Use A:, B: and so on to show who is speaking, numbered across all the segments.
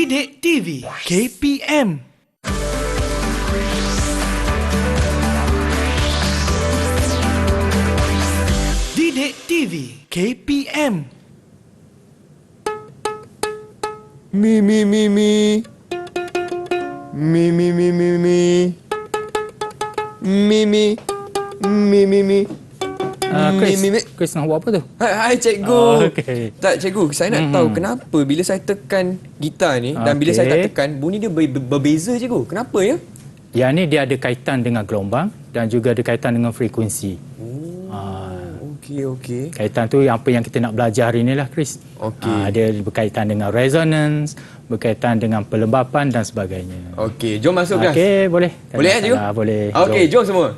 A: Didik TV KPM. Didik TV KPM.
B: Mi mi mi mi. Mi mi mi mi mi. Mi mi. Mi mi mi.
C: Chris nak buat apa tu?
B: Hai cikgu.
C: Okey.
B: Tak cikgu, saya nak tahu kenapa bila saya tekan gitar ni dan bila saya tak tekan bunyi dia berbeza cikgu. Kenapa ya?
C: Yang ni dia ada kaitan dengan gelombang dan juga ada kaitan dengan frekuensi.
B: Okey.
C: Kaitan tu apa yang kita nak belajar hari ni lah, Chris.
B: Okey.
C: Dia berkaitan dengan resonance, berkaitan dengan pelembapan dan sebagainya.
B: Okey, jom masuk kelas.
C: Okey, boleh.
B: Boleh cikgu?
C: Boleh.
B: Okey, jom semua.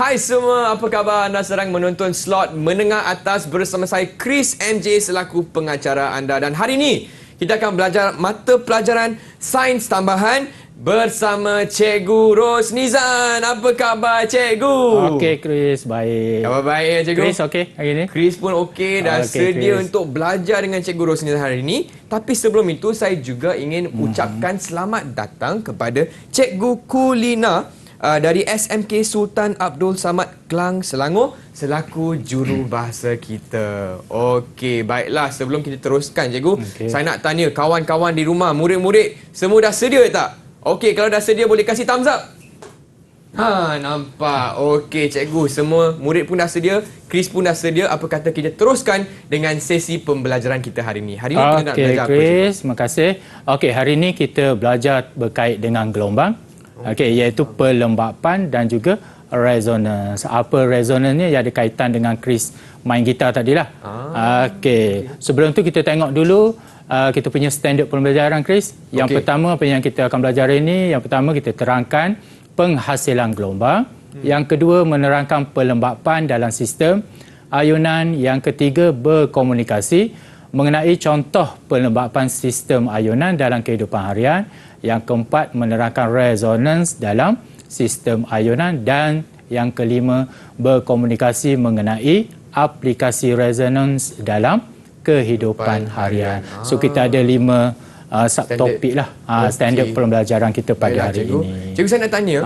B: Hai semua, apa khabar? Anda sedang menonton slot menengah atas bersama saya Chris MJ selaku pengacara anda. Dan hari ini kita akan belajar mata pelajaran sains tambahan bersama Cikgu Rosnizan. Apa khabar cikgu?
C: Okey Chris, baik.
B: Khabar baik ya cikgu?
C: Chris okey hari ni?
B: Chris pun okey dan sedia
C: Chris
B: untuk belajar dengan Cikgu Rosnizan hari ini. Tapi sebelum itu saya juga ingin ucapkan selamat datang kepada Cikgu Kulina dari SMK Sultan Abdul Samad Klang, Selangor selaku jurubahasa kita. Okey, baiklah sebelum kita teruskan cikgu, saya nak tanya kawan-kawan di rumah, murid-murid semua dah sedia tak? Okey, kalau dah sedia boleh kasih thumbs up. Nampak. Okey cikgu, semua murid pun dah sedia, Chris pun dah sedia. Apa kata kita teruskan dengan sesi pembelajaran kita hari ini. Hari ini kita nak belajar apa?
C: Chris, terima kasih. Okey, hari ini kita belajar berkait dengan gelombang. Okey, iaitu pelembapan dan juga resonance. Apa resonance ni yang ada kaitan dengan Chris main gitar tadilah. Okey, sebelum tu kita tengok dulu kita punya standard pembelajaran Chris. Yang pertama apa yang kita akan belajar hari ini, yang pertama kita terangkan penghasilan gelombang. Yang kedua menerangkan pelembapan dalam sistem ayunan. Yang ketiga berkomunikasi mengenai contoh pelembapan sistem ayunan dalam kehidupan harian. Yang keempat menerangkan resonance dalam sistem ayunan dan yang kelima berkomunikasi mengenai aplikasi resonance dalam kehidupan harian. So kita ada 5 subtopik lah standard pembelajaran kita pada hari ini.
B: Cikgu saya nak tanya,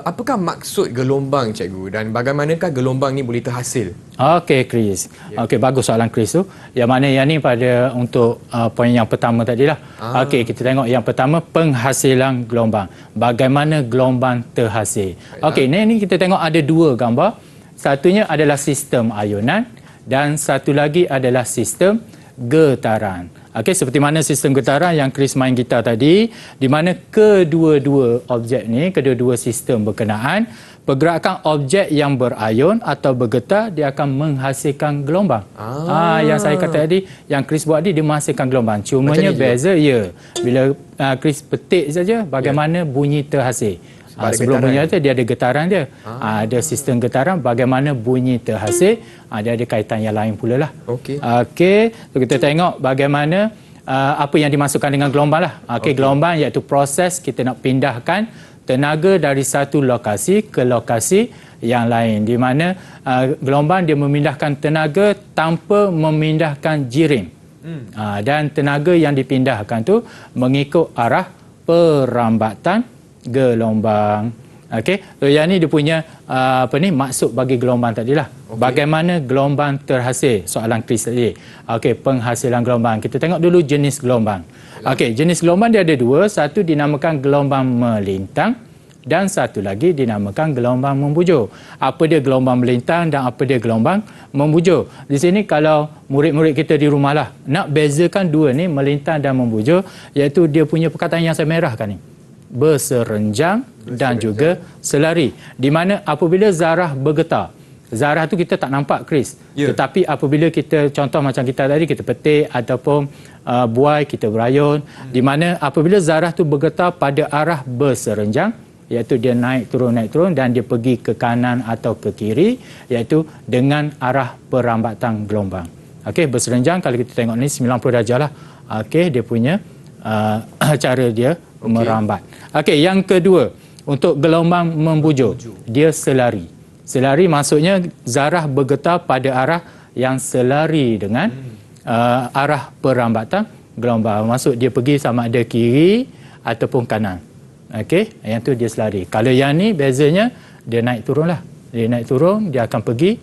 B: apakah maksud gelombang cikgu dan bagaimanakah gelombang ni boleh terhasil?
C: Okey Chris. Okey, bagus soalan Chris tu. Yang mana yang ni pada untuk poin yang pertama tadilah. Okey, kita tengok yang pertama penghasilan gelombang. Bagaimana gelombang terhasil? Okey, ni kita tengok ada dua gambar. Satunya adalah sistem ayunan dan satu lagi adalah sistem getaran. Okey, seperti mana sistem getaran yang Chris main gitar tadi, di mana kedua-dua objek ni, kedua-dua sistem berkenaan, pergerakan objek yang berayun atau bergetar dia akan menghasilkan gelombang. Yang saya kata tadi, yang Chris buat dia menghasilkan gelombang. Cumanya beza bila Chris petik saja bagaimana bunyi terhasil. Sebelum bunyi itu dia ada getaran dia. Ada sistem getaran, bagaimana bunyi terhasil. Dia ada kaitan yang lain pula lah. Okey. So kita tengok bagaimana apa yang dimasukkan dengan gelombang lah. Gelombang iaitu proses kita nak pindahkan tenaga dari satu lokasi ke lokasi yang lain. Di mana gelombang dia memindahkan tenaga tanpa memindahkan jirim. Dan tenaga yang dipindahkan tu mengikut arah perambatan gelombang. Okey, so yang ni dia punya maksud bagi gelombang tadilah. Bagaimana gelombang terhasil? Soalan Chris tadi. Okey, penghasilan gelombang. Kita tengok dulu jenis gelombang. Okey, jenis gelombang dia ada dua, satu dinamakan gelombang melintang dan satu lagi dinamakan gelombang membujur. Apa dia gelombang melintang dan apa dia gelombang membujur? Di sini kalau murid-murid kita di rumah lah nak bezakan dua ni, melintang dan membujur, iaitu dia punya perkataan yang saya merahkan ni. Berserenjang dan juga selari. Di mana apabila zarah bergetar, zarah tu kita tak nampak, Chris.
B: Ya.
C: Tetapi apabila kita, contoh macam kita tadi, kita petik ataupun buai, kita berayun, di mana apabila zarah tu bergetar pada arah berserenjang, iaitu dia naik turun dan dia pergi ke kanan atau ke kiri, iaitu dengan arah perambatan gelombang. Okey, berserenjang kalau kita tengok ni 90 darjah lah. Okey, dia punya cara dia merambat. Okey, yang kedua, untuk gelombang membujur, dia selari. Selari maksudnya zarah bergetar pada arah yang selari dengan arah perambatan gelombang. Maksud dia pergi sama ada kiri ataupun kanan. Okey, yang tu dia selari. Kalau yang ni bezanya dia naik turun lah. Dia naik turun, dia akan pergi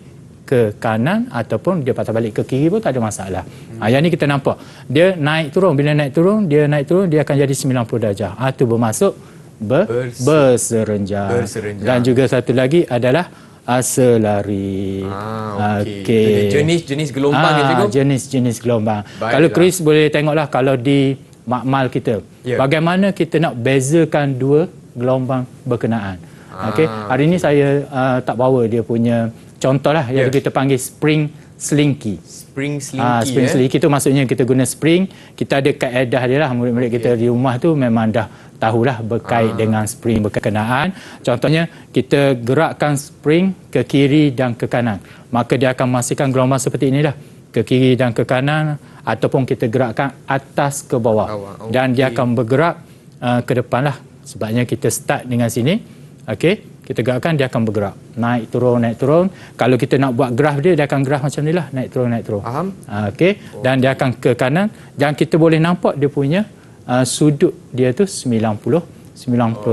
C: ke kanan ataupun dia patah balik ke kiri pun tak ada masalah. Yang ni kita nampak. Dia naik turun. Bila naik turun, dia akan jadi 90 darjah. Itu bermaksud berserenjang. Dan juga satu lagi adalah selari.
B: Okey. Jenis-jenis gelombang ni, cikgu?
C: Jenis-jenis gelombang.
B: Baiklah.
C: Kalau Chris boleh tengoklah kalau di makmal kita, bagaimana kita nak bezakan dua gelombang berkenaan. Okey. Hari ini saya tak bawa dia punya contohlah yang kita panggil spring slinky.
B: Spring slinky.
C: Spring slinky tu maksudnya kita guna spring, kita ada kaedah dia lah. Murid-murid kita di rumah tu memang dah tahulah berkait dengan spring berkenaan. Contohnya kita gerakkan spring ke kiri dan ke kanan, maka dia akan menghasilkan gelombang seperti inilah, ke kiri dan ke kanan, ataupun kita gerakkan atas ke bawah. Dan dia akan bergerak ke depan lah. Sebabnya kita start dengan sini. Okey, kita gerakkan, dia akan bergerak. Naik turun. Kalau kita nak buat graf dia akan graf macam ni lah. Naik turun.
B: Faham?
C: Okey, dan dia akan ke kanan. Dan kita boleh nampak dia punya sudut dia tu 90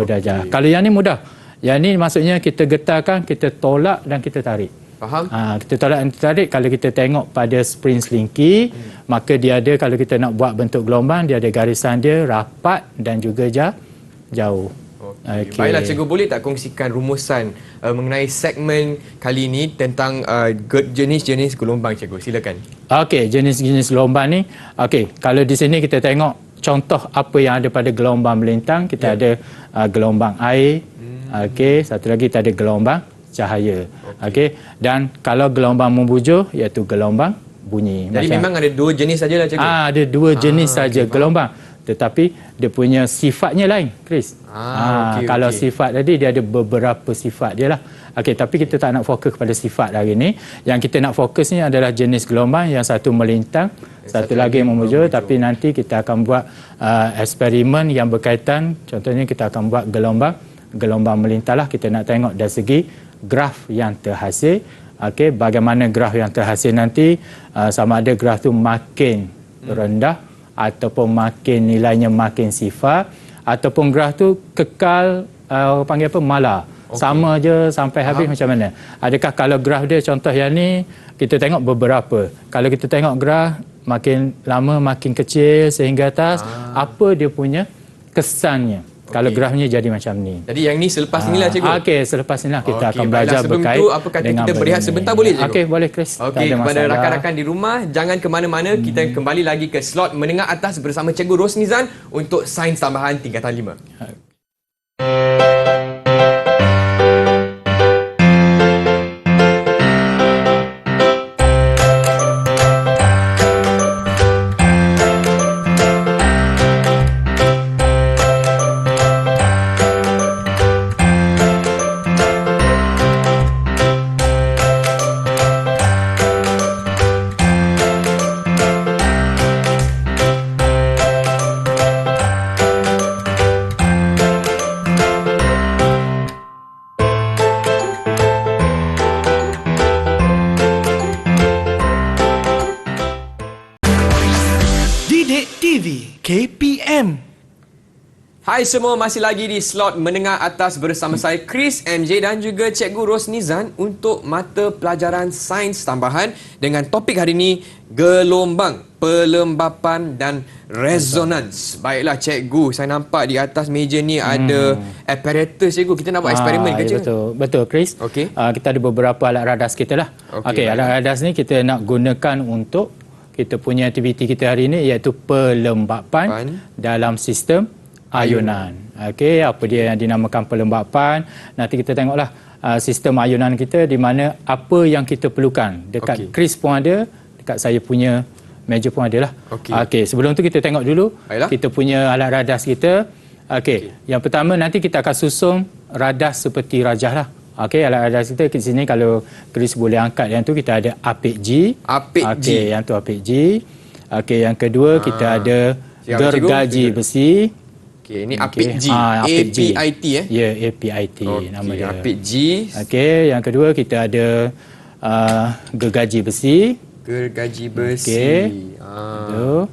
C: darjah. Kalau yang ni mudah. Yang ni maksudnya kita getarkan, kita tolak dan kita tarik.
B: Faham?
C: Kita tolak dan tarik. Kalau kita tengok pada spring slinky, maka dia ada, kalau kita nak buat bentuk gelombang, dia ada garisan dia rapat dan juga jauh.
B: Okay. Baiklah, cikgu, boleh tak kongsikan rumusan mengenai segmen kali ini tentang jenis-jenis gelombang, cikgu? Silakan.
C: Okey, jenis-jenis gelombang ni. Okey, kalau di sini kita tengok contoh apa yang ada pada gelombang melintang, kita ada gelombang air. Okey, satu lagi kita ada gelombang cahaya. Okey, dan kalau gelombang membujur iaitu gelombang bunyi.
B: Jadi memang ada dua jenis sajalah, cikgu.
C: Ada dua jenis saja gelombang. Tetapi dia punya sifatnya lain, Chris. Kalau sifat tadi dia ada beberapa sifat dia lah. Okey, tapi kita tak nak fokus kepada sifat hari ini. Yang kita nak fokus ni adalah jenis gelombang, yang satu melintang, satu lagi membujur. Tapi nanti kita akan buat eksperimen yang berkaitan. Contohnya kita akan buat gelombang melintang lah. Kita nak tengok dari segi graf yang terhasil. Okey, bagaimana graf yang terhasil nanti, sama ada graf tu makin rendah ataupun makin nilainya makin sifar, ataupun graf tu kekal panggil apa, malar. Sama je sampai habis. Macam mana? Adakah kalau graf dia contoh yang ni kita tengok beberapa. Kalau kita tengok graf makin lama makin kecil sehingga atas, apa dia punya kesannya? Kalau grafnya jadi macam ni.
B: Jadi yang ni selepas inilah, cikgu.
C: Okey, selepas inilah kita akan belajar
B: sebelum
C: berkait
B: tu, apa kata kita berehat sebentar, boleh, cikgu?
C: Okey, boleh, Chris.
B: Okey, kepada rakan-rakan di rumah, jangan ke mana-mana. Kita kembali lagi ke slot menengah atas bersama Cikgu Rosnizan untuk sains tambahan tingkatan 5.
A: Didik TV KPM.
B: Hai semua, masih lagi di slot menengah atas bersama saya Chris, MJ dan juga Cikgu Rosnizan untuk mata pelajaran sains tambahan dengan topik hari ini gelombang, pelembapan dan resonans. Baiklah, Cikgu, saya nampak di atas meja ni ada apparatus, Cikgu. Kita nak buat eksperimen ke, Cikgu?
C: Betul, Chris.
B: Okey.
C: Kita ada beberapa alat radas kita lah. Okey, alat radas ni kita nak gunakan untuk kita punya aktiviti kita hari ini, iaitu pelembapan dalam sistem ayunan. Okey, apa dia yang dinamakan pelembapan? Nanti kita tengoklah sistem ayunan kita di mana apa yang kita perlukan. Dekat Chris pun ada, dekat saya punya meja pun ada lah. Okey, sebelum tu kita tengok dulu.
B: Baiklah.
C: Kita punya alat radas kita. Okey, yang pertama nanti kita akan susun radas seperti rajah lah. Okey, alat radas kita di sini kalau Chris boleh angkat yang tu kita ada apik G. Okey, yang tu apik G. Okey, yang kedua kita ada gergaji besi.
B: Okey, ini apik G. APIT
C: Ya, APIT nama dia.
B: Apik G.
C: Okey, yang kedua kita ada gergaji besi.
B: Gergaji besi.
C: Okey.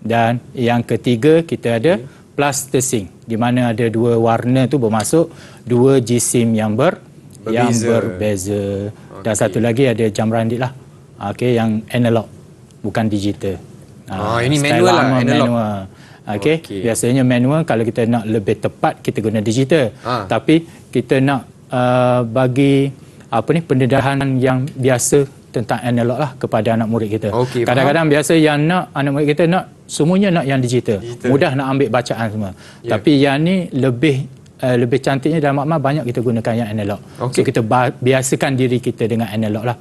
C: Dan yang ketiga kita ada plastising di mana ada dua warna tu bermasuk dua jisim yang berbeza. Dan satu lagi ada jam randit lah. Okey, yang analog bukan digital.
B: Ini manual lah, analog.
C: Okey, biasanya manual kalau kita nak lebih tepat kita guna digital. Tapi kita nak bagi pendedahan yang biasa tentang analog lah kepada anak murid kita. Kadang-kadang biasa yang nak anak murid kita nak semuanya nak yang digital. Mudah nak ambil bacaan semua. Tapi yang ni lebih cantiknya dalam makmal banyak kita gunakan yang analog. So kita biasakan diri kita dengan analog lah.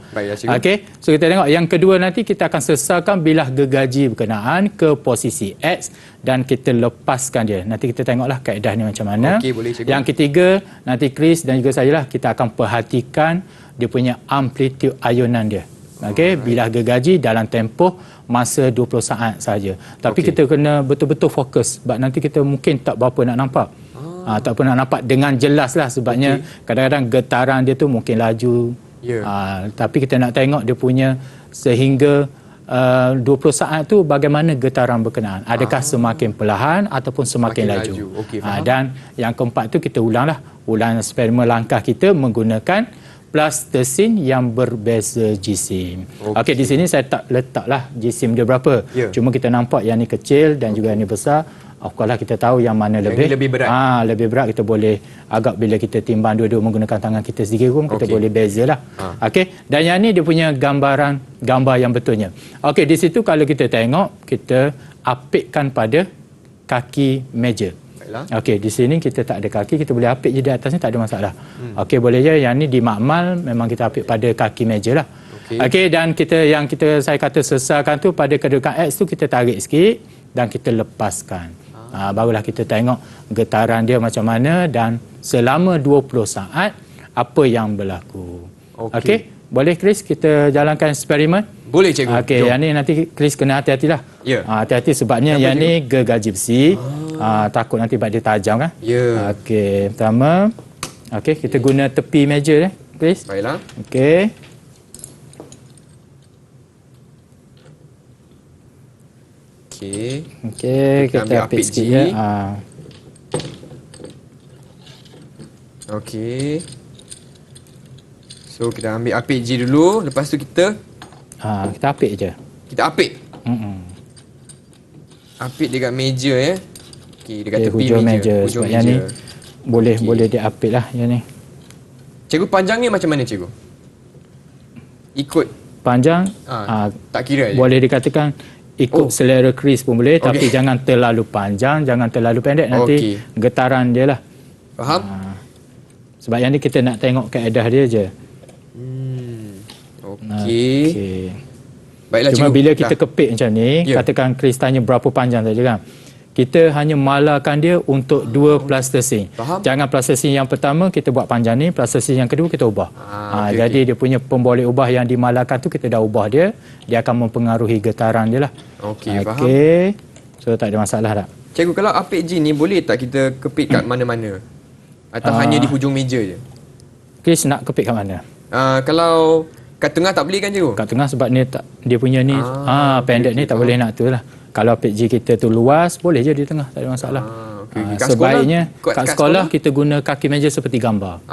C: Okey. So kita tengok yang kedua nanti kita akan sesarkan bilah gergaji berkenaan ke posisi X dan kita lepaskan dia. Nanti kita tengoklah kaedah ni macam mana.
B: Boleh, cikgu.
C: Yang ketiga nanti Chris dan juga saya lah kita akan perhatikan dia punya amplitude ayunan dia. Okey, bilah gergaji dalam tempoh masa 20 saat saja. Tapi kita kena betul-betul fokus sebab nanti kita mungkin tak berapa nak nampak. Tak pernah nampak dengan jelas lah sebabnya kadang-kadang getaran dia tu mungkin laju. Tapi kita nak tengok dia punya sehingga 20 saat tu bagaimana getaran berkenaan. Adakah semakin perlahan ataupun semakin laju. Dan yang keempat tu kita ulang eksperimen langkah kita menggunakan plastisin yang berbeza jisim. Okey, di sini saya tak letaklah jisim dia berapa. Cuma kita nampak yang ni kecil dan juga yang ni besar. Kalau kita tahu yang mana lebih
B: berat.
C: Lebih berat kita boleh agak bila kita timbang dua-dua menggunakan tangan kita sendiri pun kita boleh bezalah. Okey, dan yang ni dia punya gambar yang betulnya. Okey, di situ kalau kita tengok kita apikkan pada kaki meja. Okey, di sini kita tak ada kaki, kita boleh apik je di atasnya tak ada masalah. Okey, boleh je. Yang ni di makmal memang kita apik pada kaki meja lah. Okey, dan saya kata sesarkan tu pada kedudukan X tu kita tarik sikit dan kita lepaskan. Barulah kita tengok getaran dia macam mana dan selama 20 saat apa yang berlaku. Okey, boleh Chris kita jalankan eksperimen?
B: Boleh cikgu.
C: Okey, yang ni nanti Chris kena hati-hatilah. Hati-hati sebabnya yang ni gergaji besi. Takut nanti bak dia tajam kan? Okey, pertama kita guna tepi meja Chris.
B: Baiklah.
C: Okey, kita apik sikit ya.
B: Okey. So kita ambil apik G dulu, lepas tu kita
C: apik je.
B: Kita apik. Apik dekat meja ya. Okey, dekat tepi meja.
C: Hujung meja. Yang ni boleh diapik lah yang ni.
B: Cikgu, panjangnya macam mana cikgu? Ikut
C: panjang
B: tak kira je.
C: Boleh dikatakan ikut selera Chris pun boleh, tapi jangan terlalu panjang, jangan terlalu pendek, nanti getaran dia lah.
B: Faham?
C: Sebab yang ni kita nak tengok kaedah dia je.
B: Okey. Baiklah
C: cuma
B: cikgu,
C: bila kita kepit macam ni, katakan Chris tanya berapa panjang saja kan. Kita hanya malakan dia untuk dua plastising. Jangan plastising yang pertama kita buat panjang ni, plastising yang kedua kita ubah. Jadi dia punya pemboleh ubah yang dimalakan tu kita dah ubah dia akan mempengaruhi getaran dia lah.
B: Faham.
C: So tak ada masalah tak?
B: Cikgu, kalau apik G ni boleh tak kita kepit kat mana-mana? Atau hanya di hujung meja je?
C: Chris nak kepit kat mana?
B: Kalau kat tengah tak boleh kan cikgu?
C: Kat tengah sebab dia punya ni pendek ni tak boleh nak tu lah. Kalau apik G kita tu luas, boleh je di tengah, tak ada masalah. Sebaiknya kat sekolah kita guna kaki meja seperti gambar.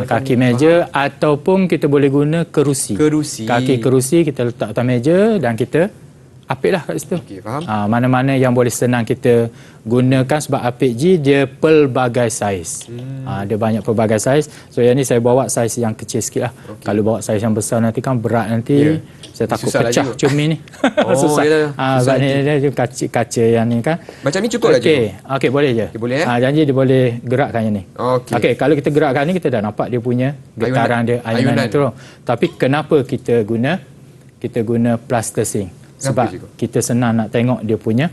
C: Kaki meja ataupun kita boleh guna kerusi. Kaki kerusi kita letak atas meja dan kita apik lah kat situ.
B: Okey, faham.
C: Mana-mana yang boleh senang kita gunakan sebab apik G dia pelbagai saiz. Dia banyak pelbagai saiz. So yang ni saya bawa saiz yang kecil sikit lah. Kalau bawa saiz yang besar nanti kan berat nanti. Saya takut
B: Susah
C: pecah
B: lagi.
C: cermin ni.
B: Oh,
C: Susah.
B: yalah.
C: Sebab ni dia kaca yang ni kan.
B: Macam ni cukup lah cikgu.
C: Okey, boleh je.
B: Okey, boleh,
C: Janji dia boleh gerakkan yang ni.
B: Okey.
C: Kalau kita gerakkan ni kita dah nampak dia punya getaran dia ayunan
B: Ayunan.
C: turun. Tapi kenapa kita guna plasticine? Sebab
B: cikgu?
C: kita senang nak tengok dia punya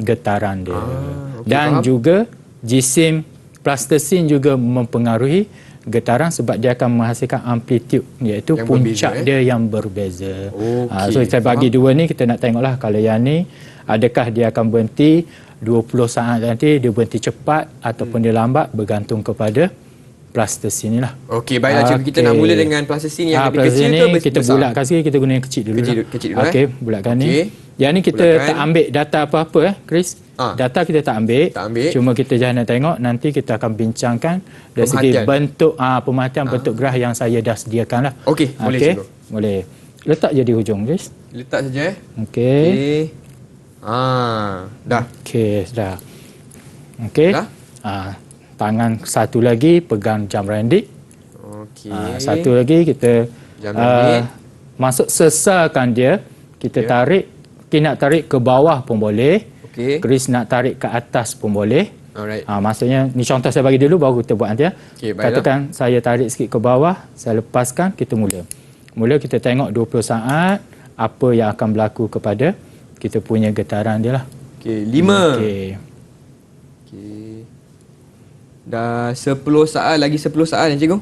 C: getaran dia.
B: okey,
C: Dan
B: faham.
C: juga jisim plasticine juga mempengaruhi getaran sebab dia akan menghasilkan amplitude iaitu
B: Yang
C: puncak
B: berbeza,
C: dia yang berbeza.
B: Okey,
C: So saya bagi dua ni kita nak tengoklah kalau yang ni adakah dia akan berhenti 20 saat nanti dia berhenti cepat ataupun dia lambat bergantung kepada plasticine ni lah.
B: Okey, baiklah cikgu. Kita nak mula dengan plasticine yang lebih kecil
C: ni
B: ke
C: kita
B: besar?
C: bulatkan sikit, kita guna yang kecil dulu.
B: Kecil dulu,
C: Okey, bulatkan ni.
B: Okey.
C: Yang ni kita
B: Bulatkan.
C: tak ambil data apa-apa Chris. Data kita tak ambil.
B: Tak ambil.
C: Cuma kita jangan nak tengok, nanti kita akan bincangkan dari segi
B: Pemerhatian.
C: bentuk pemerhatian bentuk graf yang saya dah sediakan lah.
B: Okey, boleh cikgu.
C: Boleh. Letak je di hujung Chris.
B: Letak saja
C: Okey.
B: Okey. Dah.
C: Okey, dah. Okey.
B: Dah?
C: Tangan satu lagi pegang jam randik.
B: Okey.
C: Satu lagi kita
B: Jam randik.
C: masuk sesarkan dia. Kita tarik, kita nak tarik ke bawah pun boleh.
B: Okey.
C: Chris nak tarik ke atas pun boleh.
B: Alright.
C: Maksudnya ni contoh saya bagi dulu baru kita buat nanti ya.
B: Okey, baiklah.
C: Katakan saya tarik sikit ke bawah, saya lepaskan, kita mula. Mula kita tengok 20 saat apa yang akan berlaku kepada kita punya getaran dia lah.
B: Okey, 5.
C: Okey.
B: Okey. Dah 10 saat, lagi 10 saat ya cikgu.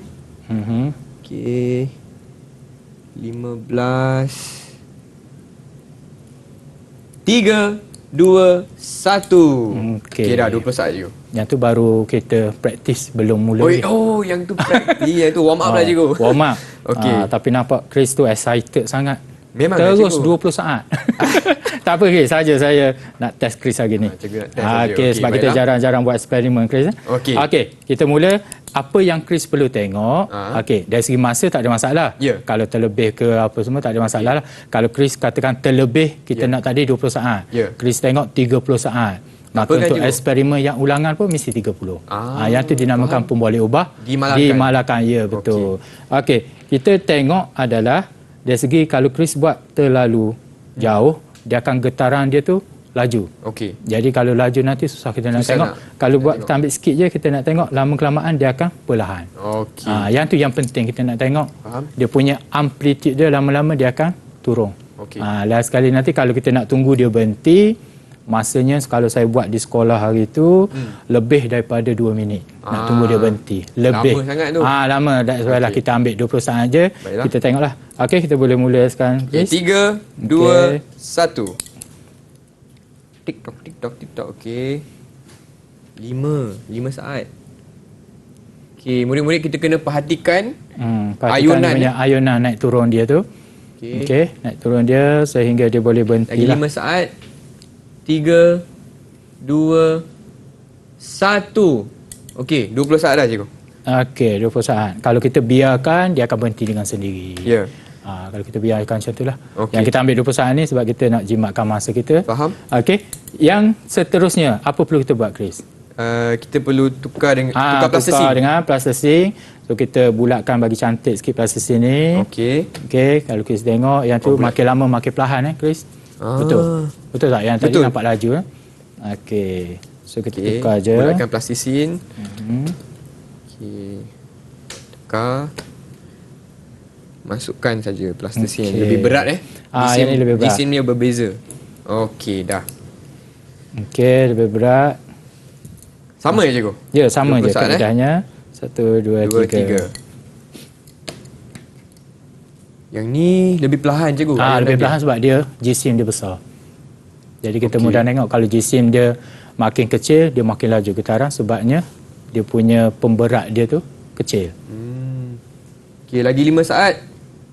B: Okey. 15. 3, 2, 1. Okey, dah 20 saat cikgu.
C: Yang tu baru kita praktis belum mula. lagi.
B: Yang tu praktis, yang tu warm up lah cikgu.
C: Warm up.
B: Okey.
C: Tapi nampak Chris tu excited sangat.
B: Memang
C: Terus
B: cikgu.
C: 20 saat. Tak apa Chris, saja saya nak test Chris hari ni.
B: Cikgu nak test saja.
C: Okey,
B: Okey,
C: sebab kita
B: baiklah.
C: jarang-jarang buat eksperimen Chris.
B: Okey.
C: Okey, kita mula. Apa yang Chris perlu tengok, okey, dari segi masa tak ada masalah.
B: Ya.
C: Kalau terlebih ke apa semua tak ada masalah lah. Kalau Chris katakan terlebih, kita nak tadi 20 saat.
B: Ya.
C: Chris tengok 30 saat. Maka
B: Apa kan,
C: untuk
B: cikgu?
C: eksperimen yang ulangan pun mesti 30. Yang tu dinamakan pun boleh ubah.
B: Dimalakkan.
C: Ya, betul. Okey, kita tengok adalah dari segi kalau Chris buat terlalu jauh, dia akan getaran dia tu laju.
B: Okey.
C: Jadi kalau laju nanti susah kita nak
B: Susah
C: tengok. Kalau buat kita ambil sikit je, kita nak tengok lama kelamaan dia akan perlahan.
B: Okey.
C: Yang tu yang penting kita nak tengok.
B: Faham.
C: Dia punya amplitude dia lama-lama dia akan turun.
B: Okey.
C: Last sekali nanti kalau kita nak tunggu dia berhenti, masanya kalau saya buat di sekolah hari tu lebih daripada 2 minit nak tunggu dia berhenti. Lebih.
B: Lama sangat tu.
C: Lama. That's why lah kita ambil 20 saat je.
B: Baiklah.
C: Kita tengoklah. Okey, kita boleh mula sekarang.
B: Okey,
C: Chris.
B: 3, 2, 1. TikTok, TikTok, TikTok. Okey. 5 saat. Okey, murid-murid kita kena perhatikan
C: Ayunan
B: ayunan,
C: punya ayunan naik turun dia tu.
B: Okey.
C: Okey, naik turun dia sehingga dia boleh berhenti
B: Lagi
C: lah.
B: 5 saat. 3, 2, 1. Okey, 20 saat dah cikgu.
C: Okey, 20 saat. Kalau kita biarkan, dia akan berhenti dengan sendiri.
B: Ya.
C: Kalau kita biarkan macam itulah.
B: Okey.
C: Yang kita ambil 20 saat ni sebab kita nak jimatkan masa kita.
B: Faham?
C: Okey. Yang seterusnya, apa perlu kita buat, Chris?
B: Kita perlu tukar dengan tukar
C: Tukar
B: plasticine.
C: dengan plasticine. So kita bulatkan bagi cantik sikit plasticine ni.
B: Okey.
C: Okey, kalau Chris tengok yang tu makin lama makin perlahan Chris. Betul. Betul tak? Yang tadi
B: Betul.
C: nampak laju Okey. So kita
B: Okey.
C: tukar je.
B: Bulatkan plasticine. Okey. Tukar. Masukkan saja plasticine yang
C: Okey.
B: lebih berat
C: yang ni lebih berat.
B: Jisim dia berbeza. Okey, dah.
C: Okey, lebih berat.
B: Sama ya cikgu?
C: Ya, sama
B: 20
C: je
B: saat,
C: kemudahannya. 1 2
B: 2,
C: 3.
B: 3. Yang ni lebih perlahan cikgu. Ayunan
C: Lebih
B: dia.
C: perlahan sebab dia jisim dia besar. Jadi kita
B: Okey.
C: mudah tengok kalau jisim dia makin kecil, dia makin laju getaran sebabnya dia punya pemberat dia tu kecil.
B: Okey, lagi 5 saat.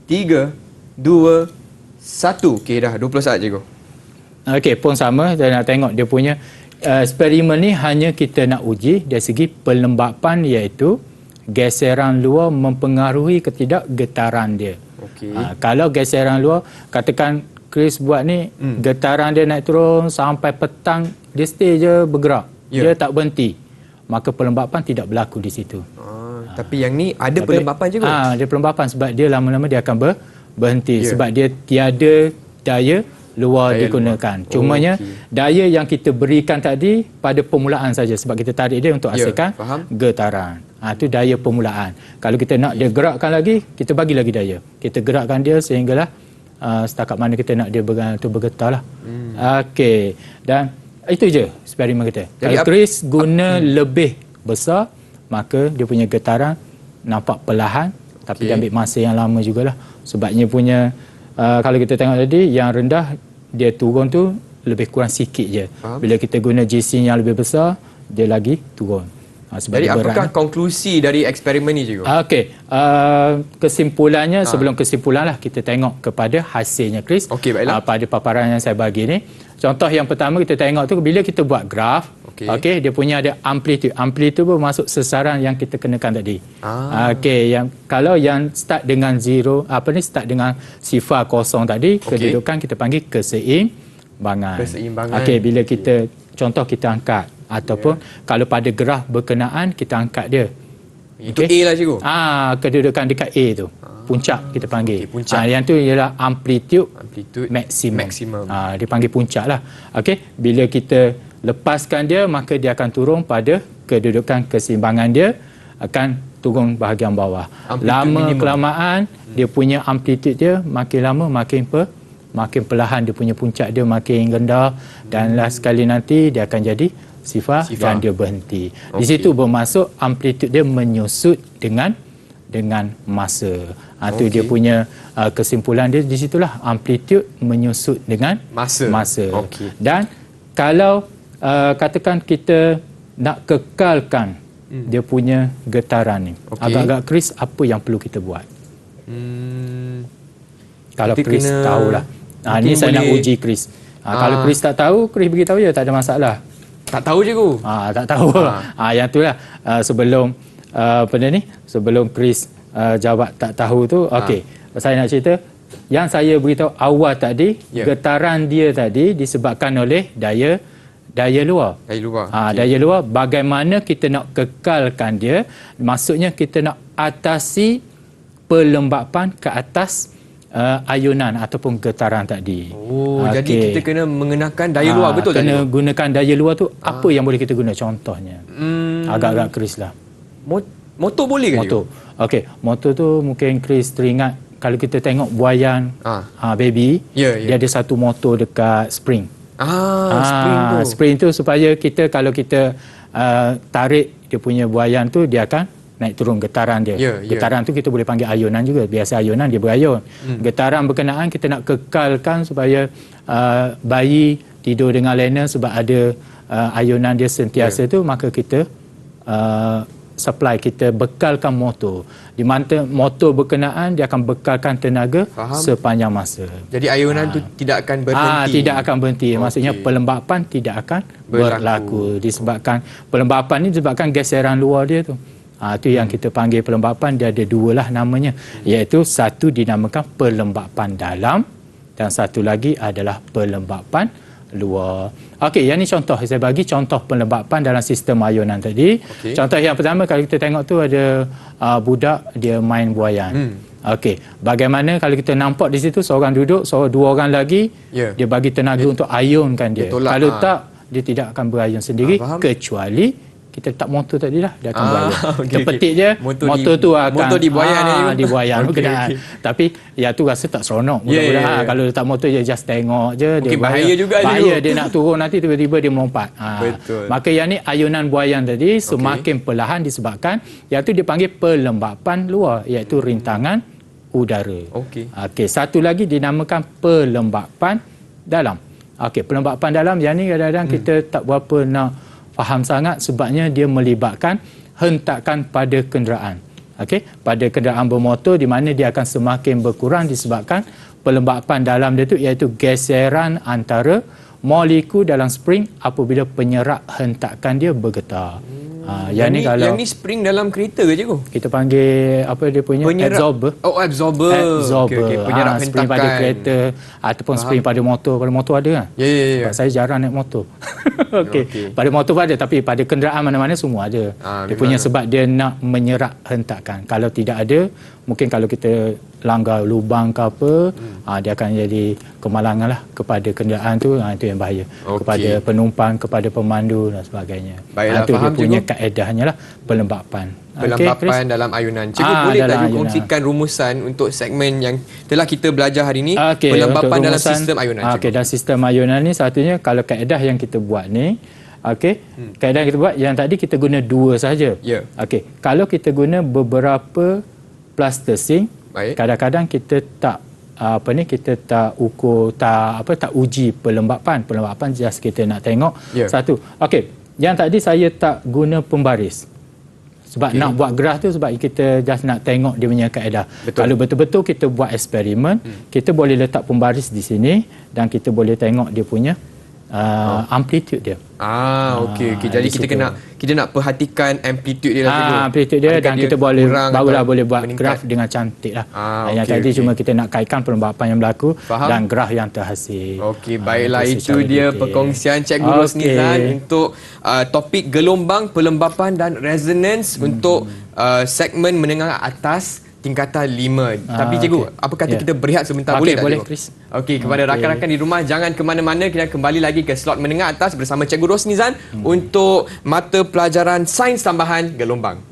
B: 3, 2, 1. Okey, dah 20 saat cikgu.
C: Okey, pun sama. Saya nak tengok dia punya eksperimen ni hanya kita nak uji dari segi pelembapan iaitu geseran luar mempengaruhi ke tidak getaran dia.
B: Okey.
C: Kalau geseran luar, katakan Chris buat ni, getaran dia naik turun sampai petang, dia stay je bergerak. Dia tak berhenti. Maka pelembapan tidak berlaku di situ.
B: Tapi yang ni ada pelembapan je kot?
C: Ada pelembapan sebab dia lama-lama dia akan berhenti. Sebab dia tiada daya luar digunakan. Cumanya daya yang kita berikan tadi pada permulaan saja sebab kita tarik dia untuk hasilkan getaran. Itu daya permulaan. Kalau kita nak dia gerakkan lagi, kita bagi lagi daya. Kita gerakkan dia sehinggalah setakat mana kita nak dia bergetar lah. Okey. Dan itu je eksperimen kita. Kalau Chris guna lebih besar, maka dia punya getaran nampak perlahan tapi dia ambil masa yang lama jugalah. Sebabnya punya kalau kita tengok tadi yang rendah dia turun tu lebih kurang sikit je. Bila kita guna GC yang lebih besar dia lagi turun.
B: Jadi apakah konklusi dari eksperimen ni cikgu?
C: Okey, kesimpulannya sebelum kesimpulan lah kita tengok kepada hasilnya Chris.
B: Okey, baiklah.
C: Pada paparan yang saya bagi ni. Contoh yang pertama kita tengok tu bila kita buat graf, okey, dia punya ada amplitude. Amplitude bermaksud sesaran yang kita kenakan tadi. Okey, yang kalau yang start dengan zero, start dengan sifar kosong tadi, kedudukan kita panggil keseimbangan. Okey, bila kita contoh kita angkat ataupun kalau pada graf berkenaan kita angkat dia.
B: Itu A lah cikgu.
C: Kedudukan dekat A tu. Puncak kita panggil. Puncak. Yang tu ialah amplitude maksimum. Dia panggil puncak lah. Okey, bila kita lepaskan dia maka dia akan turun pada kedudukan keseimbangan dia, akan turun bahagian bawah. Lama kelamaan dia punya amplitude dia makin lama makin perlahan, dia punya puncak dia makin rendah dan last sekali nanti dia akan jadi sifar dan dia berhenti. Di situ bermaksud amplitude dia menyusut dengan masa. Itu dia punya kesimpulan dia di situlah, amplitude menyusut dengan masa. Dan kalau katakan kita nak kekalkan dia punya getaran ni, agak-agak Chris apa yang perlu kita buat? Kalau Chris tahulah. Ni saya nak uji Chris. Kalau Chris tak tahu, Chris beritahu je, tak ada masalah.
B: Tak tahu cikgu.
C: Tak tahu. Yang itulah sebelum sebelum Chris jawab tak tahu tu, okey. Saya nak cerita yang saya beritahu awal tadi, getaran dia tadi disebabkan oleh daya luar. Daya luar, bagaimana kita nak kekalkan dia? Maksudnya kita nak atasi pelembapan ke atas ayunan ataupun getaran tadi.
B: Jadi kita kena mengenakan daya luar, betul tak?
C: Kena gunakan daya luar tu. Apa yang boleh kita guna contohnya? Agak-agak Chris lah.
B: Motor boleh ke?
C: Motor. Okey, motor tu mungkin Chris teringat kalau kita tengok buaian baby, dia ada satu motor dekat spring. Spring tu supaya kita kalau kita tarik dia punya buaian tu dia akan naik turun getaran dia. Getaran tu kita boleh panggil ayunan juga. Biasa ayunan dia berayun. Getaran berkenaan kita nak kekalkan supaya bayi tidur dengan lena sebab ada ayunan dia sentiasa tu, maka kita supply, kita bekalkan motor. Di mana motor berkenaan dia akan bekalkan tenaga sepanjang masa. Jadi ayunan tu tidak akan berhenti. Tidak akan berhenti. Maksudnya pelembapan tidak akan berlaku. Disebabkan pelembapan ni disebabkan geseran luar dia tu. Itu yang kita panggil pelembapan. Dia ada dua lah namanya, iaitu satu dinamakan pelembapan dalam dan satu lagi adalah pelembapan luar. Okey, yang ni contoh saya bagi contoh pelembapan dalam sistem ayunan tadi. Contoh yang pertama kalau kita tengok tu ada budak dia main buaian. Okey, bagaimana kalau kita nampak di situ seorang duduk, dua orang lagi dia bagi tenaga untuk ayunkan dia. Kalau tak dia tidak akan berayun sendiri kecuali kita letak motor tadi lah, dia akan berayun. Kita petik je, motor tu akan
B: motor di buaian
C: di buaian berkenaan. Tapi ya tu rasa tak seronok budak-budak. Kalau letak motor je just tengok je,
B: mungkin
C: dia
B: bahaya juga
C: dia nak turun nanti tiba-tiba dia melompat. Maka yang ni ayunan buaian tadi semakin perlahan disebabkan iaitu dipanggil pelembapan luar, iaitu rintangan udara. Okey, satu lagi dinamakan pelembapan dalam. Okey, pelembapan dalam yang ni kadang-kadang kita tak berapa nak faham sangat sebabnya dia melibatkan hentakan pada kenderaan. Okey, pada kenderaan bermotor di mana dia akan semakin berkurang disebabkan pelembapan dalam dia tu iaitu geseran antara molekul dalam spring apabila penyerak hentakan dia bergetar.
B: Yang ni spring dalam kereta ke cikgu?
C: kita panggil apa dia punya absorber.
B: Oh, absorber. Okey, penyerap hentakan.
C: Spring pada kereta ataupun spring pada motor. Pada motor ada kan?
B: Ya.
C: Sebab saya jarang naik motor. Okey. Pada motor ada, tapi pada kenderaan mana-mana semua ada. Dia punya sebab dia nak menyerap hentakan. Kalau tidak ada, mungkin kalau kita langgar lubang ke apa, dia akan jadi kemalangan lah kepada kenderaan tu. Itu yang bahaya. Kepada penumpang, kepada pemandu dan sebagainya.
B: Baiklah,
C: itu dia punya
B: cikgu.
C: kaedahnya lah, pelembapan.
B: Dalam ayunan. Cikgu boleh tak you kongsikan rumusan untuk segmen yang telah kita belajar hari ini, pelembapan dalam sistem ayunan.
C: Dalam sistem ayunan ni satunya, kalau kaedah yang kita buat ni, kaedah yang kita buat yang tadi kita guna 2 saja. Kalau kita guna beberapa plasticine, kadang-kadang kita tak kita tak ukur, tak uji pelembapan just kita nak tengok satu. Yang tadi saya tak guna pembaris sebab nak buat graf tu, sebab kita just nak tengok dia punya kaedah. Kalau betul-betul kita buat eksperimen, kita boleh letak pembaris di sini dan kita boleh tengok dia punya amplitude dia.
B: Jadi kita nak perhatikan amplitude dia lah.
C: Amplitude dia, dan kita barulah boleh buat graf dengan cantik lah. Yang tadi cuma kita nak kaitkan pelembapan yang berlaku dan graf yang terhasil.
B: Baiklah, itu dia perkongsian Cikgu Rosnizan untuk topik gelombang, pelembapan dan resonance untuk segmen menengah atas tingkatan 5. Tapi cikgu, apa kata kita berehat sebentar, boleh tak?
C: Boleh, Chris.
B: Kepada rakan-rakan di rumah, jangan ke mana-mana, kita kembali lagi ke slot menengah atas bersama Cikgu Rosnizan untuk mata pelajaran sains tambahan gelombang.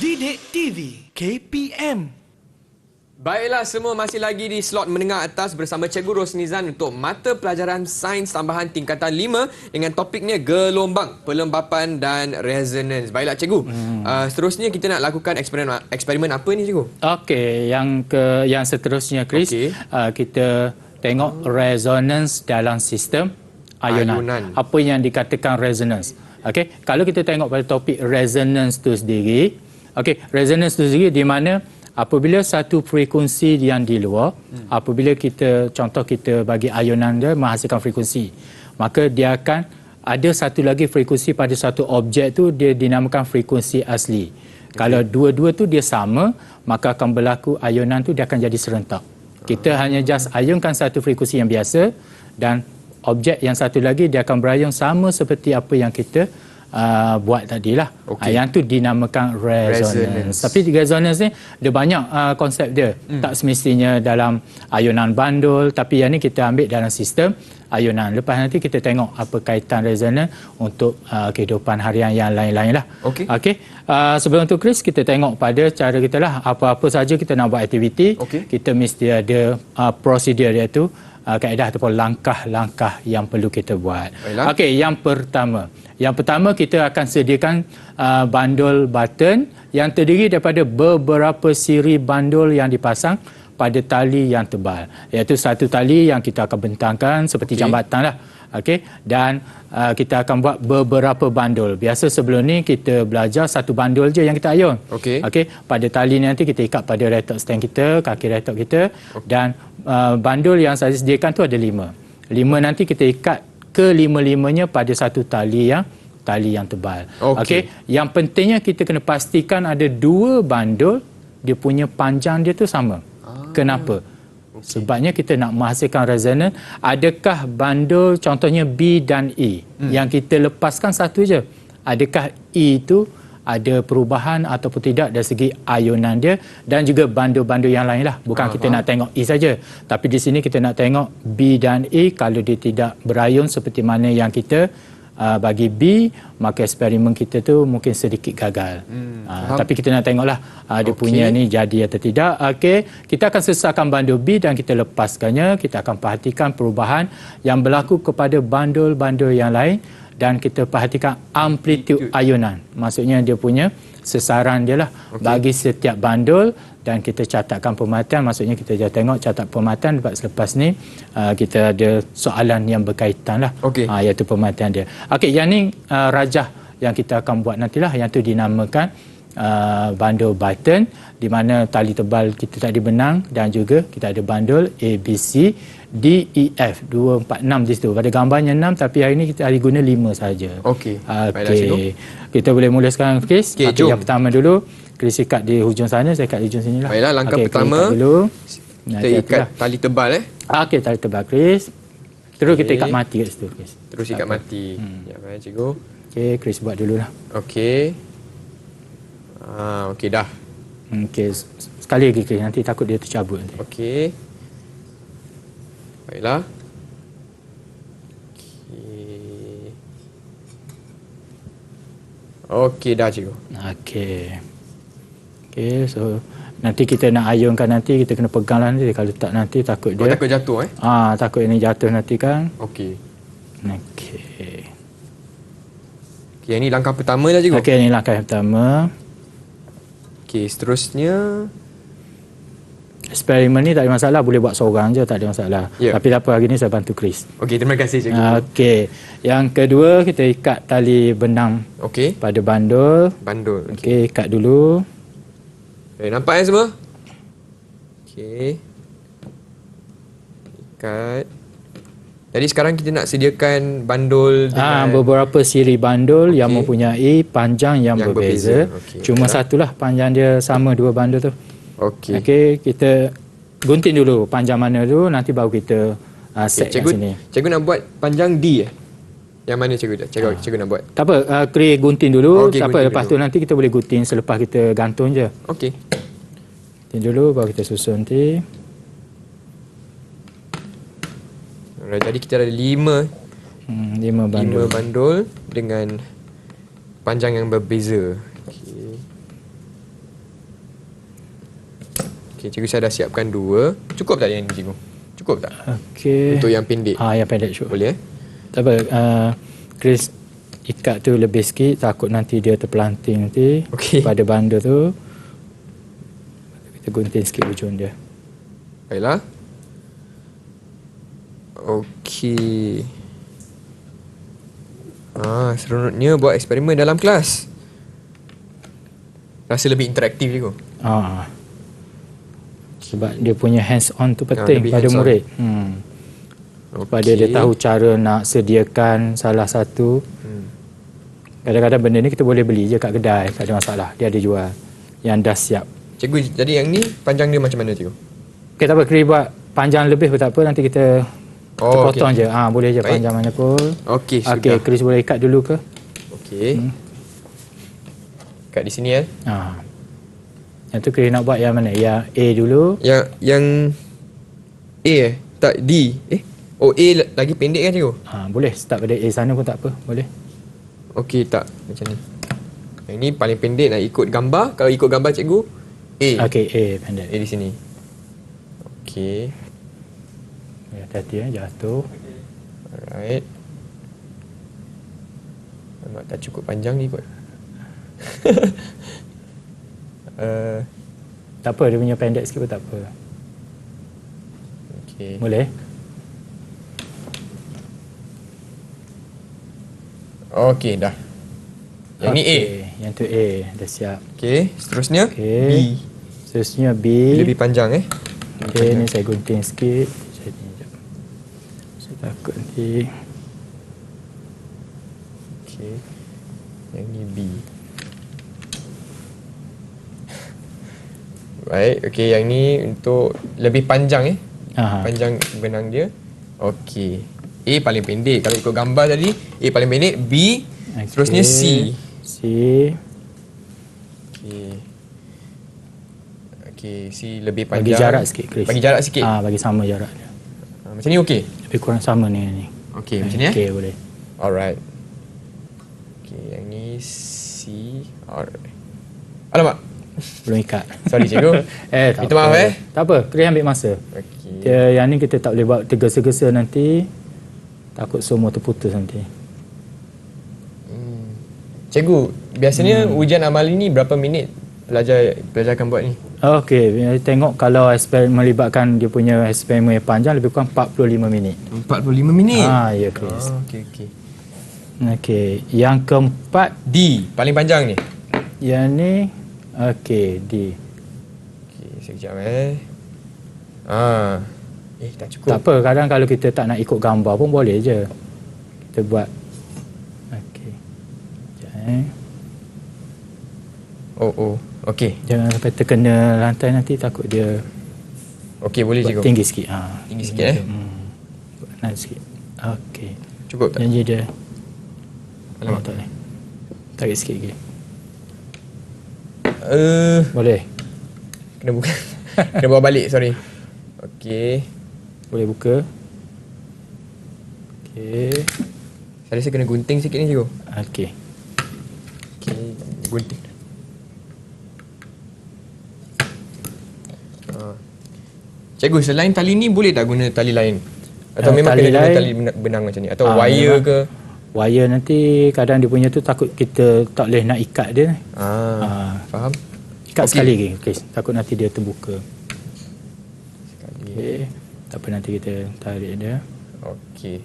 A: Didik TV KPM.
B: Baiklah, semua masih lagi di slot menengah atas bersama Cikgu Rosnizan untuk mata pelajaran sains tambahan tingkatan 5 dengan topiknya gelombang, pelembapan dan resonance. Baiklah cikgu, seterusnya kita nak lakukan eksperimen apa ni cikgu?
C: Yang seterusnya Chris, kita tengok resonance dalam sistem ayunan. Apa yang dikatakan resonance? Kalau kita tengok pada topik resonance tu sendiri, resonance tu sendiri di mana apabila satu frekuensi yang di luar, apabila contoh kita bagi ayunan dia menghasilkan frekuensi, maka dia akan ada satu lagi frekuensi pada satu objek tu, dia dinamakan frekuensi asli. Kalau dua-dua tu dia sama, maka akan berlaku ayunan tu dia akan jadi serentak. Kita hanya just ayunkan satu frekuensi yang biasa dan objek yang satu lagi dia akan berayun sama seperti apa yang kita buat tadilah. Yang tu dinamakan resonance. Tapi resonance ni dia banyak konsep dia. Tak semestinya dalam ayunan bandul, tapi yang ni kita ambil dalam sistem ayunan. Lepas nanti kita tengok apa kaitan resonance untuk kehidupan harian yang lain-lain lah. Sebelum tu Chris, kita tengok pada cara kita lah. Apa-apa saja kita nak buat aktiviti, kita mesti ada prosedur iaitu kaedah ataupun langkah-langkah yang perlu kita buat. Yang pertama kita akan sediakan bandul button yang terdiri daripada beberapa siri bandul yang dipasang pada tali yang tebal, iaitu satu tali yang kita akan bentangkan seperti jambatan lah. Dan kita akan buat beberapa bandul. Biasa sebelum ni kita belajar satu bandul je yang kita ayun. Pada tali ni nanti kita ikat pada retok stand kita, kaki retok kita, dan bandul yang saya sediakan tu ada 5 nanti kita ikat ke 5-5-nya pada satu tali yang tebal. Yang pentingnya kita kena pastikan ada 2 bandul dia punya panjang dia tu sama. Kenapa? Sebabnya kita nak menghasilkan resonans. Adakah bandul contohnya B dan E yang kita lepaskan satu je, adakah E itu ada perubahan ataupun tidak dari segi ayunan dia, dan juga bandul-bandul yang lain lah. Bukan kita nak tengok E saja, tapi di sini kita nak tengok B dan E. Kalau dia tidak berayun seperti mana yang kita bagi B, maka eksperimen kita tu mungkin sedikit gagal. Tapi kita nak tengoklah dia punya ni jadi atau tidak. Okey, kita akan sesahkan bandul B dan kita lepaskannya. Kita akan perhatikan perubahan yang berlaku kepada bandul-bandul yang lain dan kita perhatikan amplitude ayunan. Maksudnya dia punya sesaran dia lah bagi setiap bandul dan kita catatkan pemerhatian. Maksudnya kita dah tengok catat pemerhatian sebab selepas ni kita ada soalan yang berkaitan lah, iaitu pemerhatian dia. Okey, yang ni rajah yang kita akan buat nantilah, yang tu dinamakan bandul Button, di mana tali tebal kita tadi benang dan juga kita ada bandul A, B, C, D, E, F 2, 4, 6 di situ. Pada gambarnya 6 tapi hari ni kita hari guna 5 saja.
B: Okey.
C: Kita boleh mula sekarang, Chris.
B: Jom.
C: Yang pertama dulu, Chris ikat di hujung sana, saya ikat di hujung sini lah.
B: Baiklah, langkah pertama
C: dulu.
B: Kita ikat tali tebal
C: Okey, tali tebal, Chris. Terus kita ikat mati kat situ, Chris.
B: Terus ikat mati. Ya, baik cikgu.
C: Okey, Chris buat dululah.
B: Okey. Okey dah.
C: Okey, sekali lagi, Chris. Nanti takut dia tercabut nanti.
B: Okey. Baiklah. Okey dah cikgu. Okey,
C: so nanti kita nak ayunkan, nanti kita kena peganglah nanti. Kalau tak nanti takut dia.
B: Takut jatuh
C: takut ini jatuh nanti kan.
B: Okey.
C: Okey,
B: yang ni langkah pertama dah cikgu.
C: Okey, ini langkah yang pertama.
B: Okey, seterusnya
C: eksperimen ni tak ada masalah, boleh buat seorang je, tak ada masalah. Tapi tak apa, hari ni saya bantu Chris.
B: Okey, terima kasih cikgu.
C: Okey, yang kedua kita ikat tali benang pada bandul. Okey, ikat dulu.
B: Nampak semua? Okey. Ikat. Jadi sekarang kita nak sediakan bandul dengan
C: beberapa siri bandul yang mempunyai panjang yang berbeza. Cuma satulah panjang dia sama dua bandul tu. Okey, kita gunting dulu panjang mana dulu, nanti baru kita set kat sini.
B: Cikgu nak buat panjang D Yang mana cikgu? Cikgu nak buat?
C: Tak apa, Chris gunting dulu. Tak apa, lepas tu nanti kita boleh gunting selepas kita gantung je.
B: Okey.
C: Gunting dulu baru kita susun nanti.
B: Jadi kita ada 5 bandul dengan panjang yang berbeza. Okey, cikgu saya dah siapkan 2. Cukup tak yang ni cikgu? Cukup tak?
C: Okey.
B: Untuk yang pendek.
C: Yang pendek cukup.
B: Boleh
C: Tak apa, Chris ikat tu lebih sikit, takut nanti dia terpelanting nanti pada bandul tu. Kita gunting sikit ujung dia.
B: Baiklah. Okey. Seronoknya buat eksperimen dalam kelas. Rasa lebih interaktif cikgu.
C: Sebab dia punya hands on tu penting pada murid. Pada dia tahu cara nak sediakan salah satu. Kadang-kadang benda ni kita boleh beli je kat kedai, tak ada masalah. Dia ada jual yang dah siap.
B: Cikgu, jadi yang ni panjang dia macam mana cikgu?
C: Okey, tak apa, Chris buat panjang lebih pun tak apa, nanti kita potong je. Boleh je. Baik. Panjang mana pun. Okey, Chris boleh ikat dulu ke?
B: Okey. Ikat di sini
C: Yang tu Chris nak buat yang mana? Yang A dulu.
B: Yang A tak D. A lagi pendek kan cikgu?
C: Boleh start pada A sana pun tak apa, boleh.
B: Okey, tak macam ni. Yang ni paling pendek nak ikut gambar. Kalau ikut gambar cikgu, A.
C: Okey, A pendek.
B: A di sini. Okey.
C: Hati-hati jatuh.
B: Alright. Memang tak cukup panjang ni kot.
C: Tak apa, dia punya pendek sikit pun tak apa.
B: Okey.
C: Boleh?
B: Okey, dah. Yang ni A.
C: Yang tu A, dah siap.
B: Okey, seterusnya
C: B. Seterusnya B.
B: Lebih panjang
C: Okey, ni saya gunting sikit. Saya takut nanti.
B: Okey. Yang ni B. Baik, okey, yang ni untuk lebih panjang panjang benang dia. Okey. A paling pendek. Kalau ikut gambar tadi, A paling pendek, B, seterusnya C. Okey, C lebih panjang.
C: Bagi jarak sikit, Chris.
B: Bagi jarak sikit.
C: Bagi sama jarak dia.
B: Macam ni okey.
C: Lebih kurang sama ni.
B: Okey, macam ni
C: Okey, boleh.
B: Alright. Alright. Alamak.
C: Belum ikat.
B: Sorry cikgu.
C: Tak
B: Minta maaf
C: apa. Tak apa, Chris ambil masa.
B: Okey.
C: Yang ni kita tak boleh buat tergesa-gesa nanti. Takut semua terputus nanti.
B: Cikgu, biasanya ujian amal ini berapa minit pelajar akan buat ni?
C: Okey, tengok kalau eksperimen melibatkan dia punya eksperimen yang panjang lebih kurang 45 minit.
B: 45 minit.
C: Ya Chris.
B: Okey.
C: Okey, yang keempat
B: D, paling panjang ni.
C: yang ni D.
B: Okey, sekejap tak cukup.
C: Tak apa, kadang kalau kita tak nak ikut gambar pun boleh je. Kita buat. Okey.
B: Okey.
C: Jangan sampai terkena lantai nanti, takut dia
B: Okey, boleh
C: buat
B: cikgu.
C: tinggi sikit.
B: Tinggi sikit
C: Buat naik sikit. Okey.
B: Cukup tak?
C: Janji dia.
B: Alamak.
C: Tak boleh. Tarik sikit lagi. Boleh.
B: Kena buka. Kena bawa balik, sorry. Okey.
C: Boleh buka. Okey.
B: Saya rasa kena gunting sikit ni cikgu.
C: Okey.
B: Okey, gunting. Cikgu, selain tali ni boleh tak guna tali lain? Atau memang
C: tali
B: kena guna
C: lain,
B: tali benang macam ni? Atau wire
C: memang.
B: ke?
C: Wire nanti kadang dia punya tu takut kita tak boleh nak ikat dia.
B: Faham?
C: Ikat sekali lagi, Chris. Takut nanti dia terbuka.
B: Sekali.
C: Okey. Tak apa, nanti kita tarik dia.
B: Okey.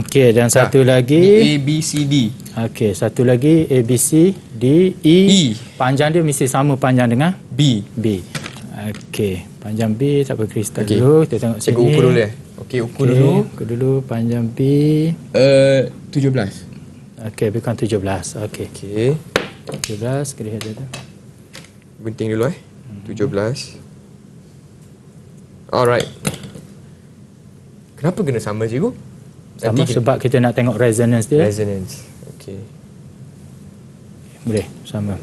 C: Okey, dan satu lagi.
B: Ni A, B, C, D.
C: Okey, satu lagi A, B, C, D, E. Panjang dia mesti sama panjang dengan
B: B.
C: B. Okey, panjang B, tak apa Chris start
B: Okey.
C: dulu. Kita tengok sini.
B: Cikgu ukur dulu Okey, ukur dulu.
C: Ukur dulu panjang B.
B: 17.
C: Okey, lebih kurang 17. Okey.
B: Okey.
C: 17, kita lihat dia tu.
B: Gunting dulu 17. Alright. Kenapa kena sama cikgu?
C: Sama sebab kita nak tengok resonance dia.
B: Resonance. Okey.
C: Boleh, sama.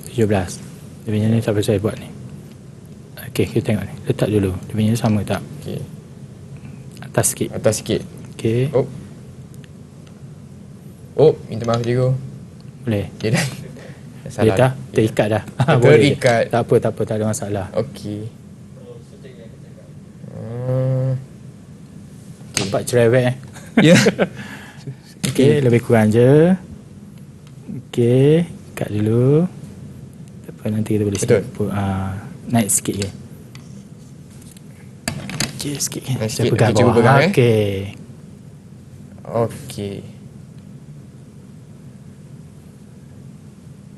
C: 17. Dia punya ni tak boleh saya buat ni. Okey, kita tengok ni. Letak dulu. Dia punya sama tak?
B: Okey.
C: Atas sikit.
B: Atas sikit.
C: Okey.
B: Minta maaf cikgu.
C: Boleh.
B: Okey dah.
C: Dia dah terikat dah.
B: Terikat.
C: Tak apa, tak ada masalah.
B: Okey.
C: Nampak cerewet
B: Ya.
C: Okey, lebih kurang je. Okey, kat dulu. Tak apa, nanti kita boleh
B: Betul.
C: naik sikit je. Sikit je.
B: Naik
C: Saya
B: sikit.
C: pegang
B: Okey, cikgu
C: bawah.
B: pegang,
C: Okey.
B: Okey.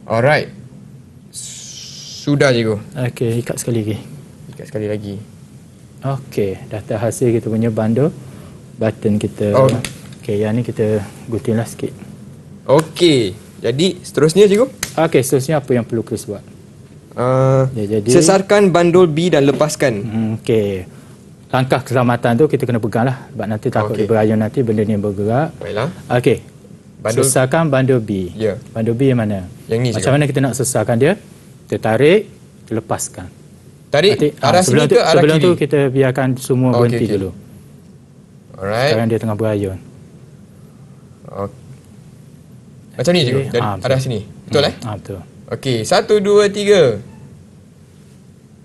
B: Alright. Sudah cikgu.
C: Okey, ikat sekali lagi.
B: Ikat sekali lagi.
C: Okey, dah terhasil kita punya bundle button kita. Okey, yang ni kita guntinglah sikit.
B: Okey. Jadi seterusnya cikgu?
C: Okey, seterusnya apa yang perlu Chris buat? Jadi
B: Sesarkan bandul B dan lepaskan.
C: Okey. Langkah keselamatan tu kita kena pegang lah. Sebab nanti takut dia berayun nanti benda ni bergerak.
B: Baiklah.
C: Okey. Sesarkan bandul B.
B: Ya.
C: Bandul B yang mana?
B: Yang ni
C: Macam mana kita nak sesarkan dia? Kita tarik, kita lepaskan.
B: Tarik
C: Nanti,
B: arah sini ke arah
C: sebelum
B: kiri?
C: tu kita biarkan semua berhenti dulu.
B: Alright.
C: Sekarang dia tengah berayun.
B: Macam ni cikgu? Dari arah sini? Betul
C: Betul.
B: Okey. 1, 2, 3.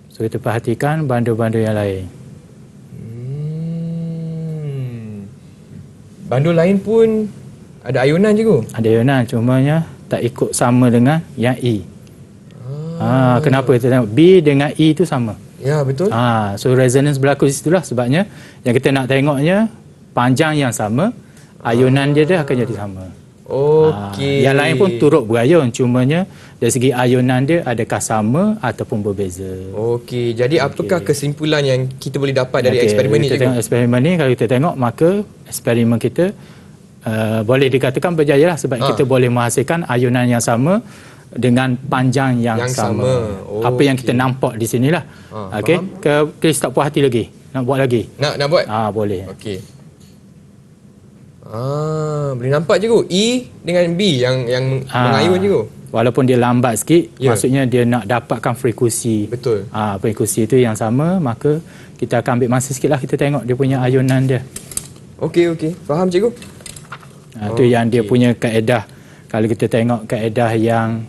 C: So kita perhatikan bandul-bandul yang lain.
B: Bandul lain pun ada ayunan cikgu?
C: Ada ayunan, cumanya tak ikut sama dengan yang E. Kenapa kita tengok B dengan E tu sama?
B: Ya, betul.
C: So resonance berlaku di situlah sebabnya yang kita nak tengoknya panjang yang sama, ayunan dia akan jadi sama.
B: Okey.
C: Yang lain pun turut berayun, cumanya dari segi ayunan dia adakah sama ataupun berbeza.
B: Okey, jadi apakah kesimpulan yang kita boleh dapat dari eksperimen ni
C: kita
B: cikgu?
C: tengok eksperimen ni, kalau kita tengok maka eksperimen kita boleh dikatakan berjaya lah sebab kita boleh menghasilkan ayunan yang sama dengan panjang yang sama. Apa yang kita nampak di sinilah. Okey, Chris tak puas hati lagi. Nak buat lagi?
B: Nak buat?
C: Boleh.
B: Okey. Boleh nampak cikgu E dengan B yang mengayun cikgu.
C: Walaupun dia lambat sikit, maksudnya dia nak dapatkan frekuensi.
B: Betul.
C: Frekuensi itu yang sama, maka kita akan ambil masa sikitlah kita tengok dia punya ayunan dia.
B: Okey. Faham cikgu?
C: Itu yang dia punya kaedah kalau kita tengok kaedah yang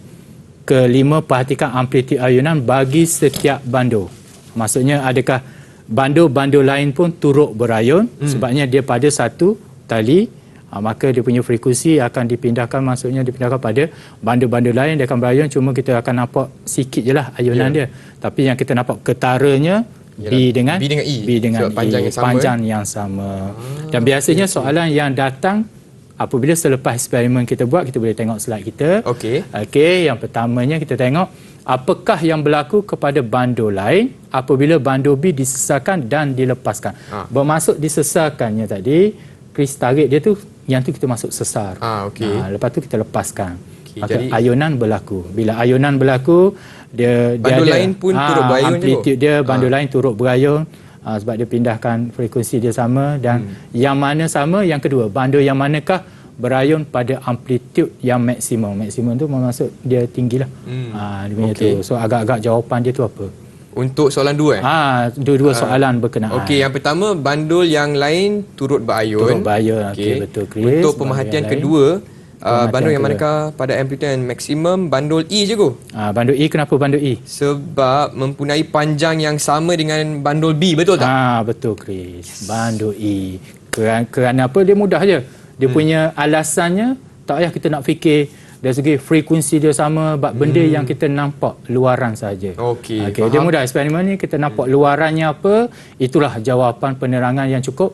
C: kelima, perhatikan amplitude ayunan bagi setiap bandur. Maksudnya adakah bandur-bandur lain pun turut berayun sebabnya dia pada satu tali, maka dia punya frekuensi akan dipindahkan, maksudnya dipindahkan pada bandur-bandur lain, dia akan berayun, cuma kita akan nampak sikit je lah ayunan dia. Tapi yang kita nampak ketaranya B dengan
B: E.
C: B dengan
B: So, panjang
C: E,
B: yang sama.
C: panjang yang sama. Dan biasanya soalan yang datang apabila selepas eksperimen kita buat, kita boleh tengok slide kita.
B: Okey.
C: Okey, yang pertamanya kita tengok apakah yang berlaku kepada bandur lain apabila bandur B disesarkan dan dilepaskan. Bermaksud disesarkannya tadi, Chris tarik dia tu, yang tu kita masuk sesar.
B: Okey.
C: Lepas tu kita lepaskan.
B: Okey,
C: Maka
B: jadi
C: ayunan berlaku. Bila ayunan berlaku,
B: bandur
C: dia ada,
B: lain pun turut berayun je,
C: amplitude dia, bandur lain turut berayun. Sebab dia pindahkan frekuensi dia sama, dan yang mana sama, yang kedua, bandur yang manakah berayun pada amplitude yang maksimum. Maksimum tu maksud dia tinggilah. Dia punya tu. So agak-agak jawapan dia tu apa?
B: Untuk soalan 2
C: Dua-dua soalan berkenaan.
B: Okey, yang pertama bandul yang lain turut berayun.
C: Turut berayun. Okey, betul, Chris.
B: Untuk pemerhatian kedua, bandul yang manakah pada amplitude yang maksimum? Bandul E je go.
C: Bandul E, kenapa bandul E?
B: Sebab mempunyai panjang yang sama dengan bandul B, betul tak?
C: Betul, Chris. Bandul E. Kerana apa? Dia mudah je. Dia punya alasannya, tak payah kita nak fikir dari segi frekuensi dia sama, benda yang kita nampak luaran saja.
B: Okey,
C: Dia mudah. Eksperimen ni kita nampak luarannya apa, itulah jawapan penerangan yang cukup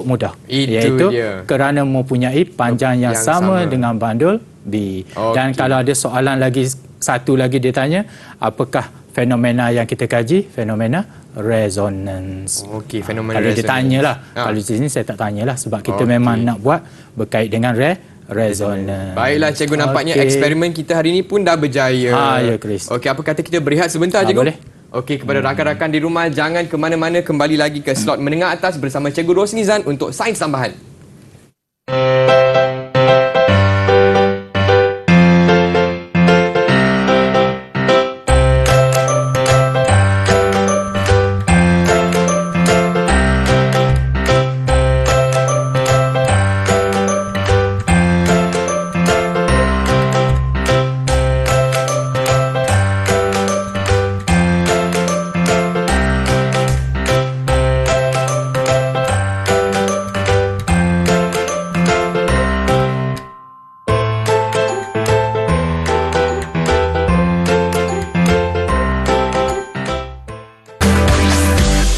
C: mudah.
B: Itu dia.
C: Kerana mempunyai panjang yang sama dengan bandul B. Dan kalau ada soalan lagi, satu lagi dia tanya, apakah fenomena yang kita kaji? Fenomena resonance.
B: Okey, fenomena
C: kalau
B: resonance.
C: dia tanyalah. Kalau di sini saya tak tanyalah sebab kita memang nak buat berkait dengan resonance.
B: Baiklah cikgu, nampaknya eksperimen kita hari ini pun dah berjaya.
C: Ya, Chris.
B: Okey, apa kata kita berehat sebentar cikgu?
C: Boleh.
B: Okey, kepada rakan-rakan di rumah, jangan ke mana-mana, kembali lagi ke slot menengah atas bersama Cikgu Rosnizan untuk Sains Tambahan.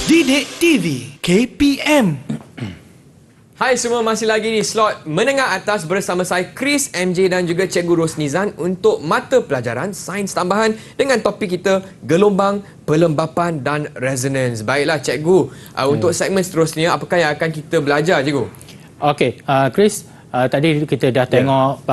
A: Didik TV KPM.
B: Hai semua, masih lagi di slot menengah atas bersama saya Chris, MJ dan juga Cikgu Rosnizan untuk mata pelajaran Sains Tambahan dengan topik kita gelombang, pelembapan dan resonance. Baiklah Cikgu, untuk segmen seterusnya apakah yang akan kita belajar Cikgu?
C: Okey, Chris, tadi kita dah tengok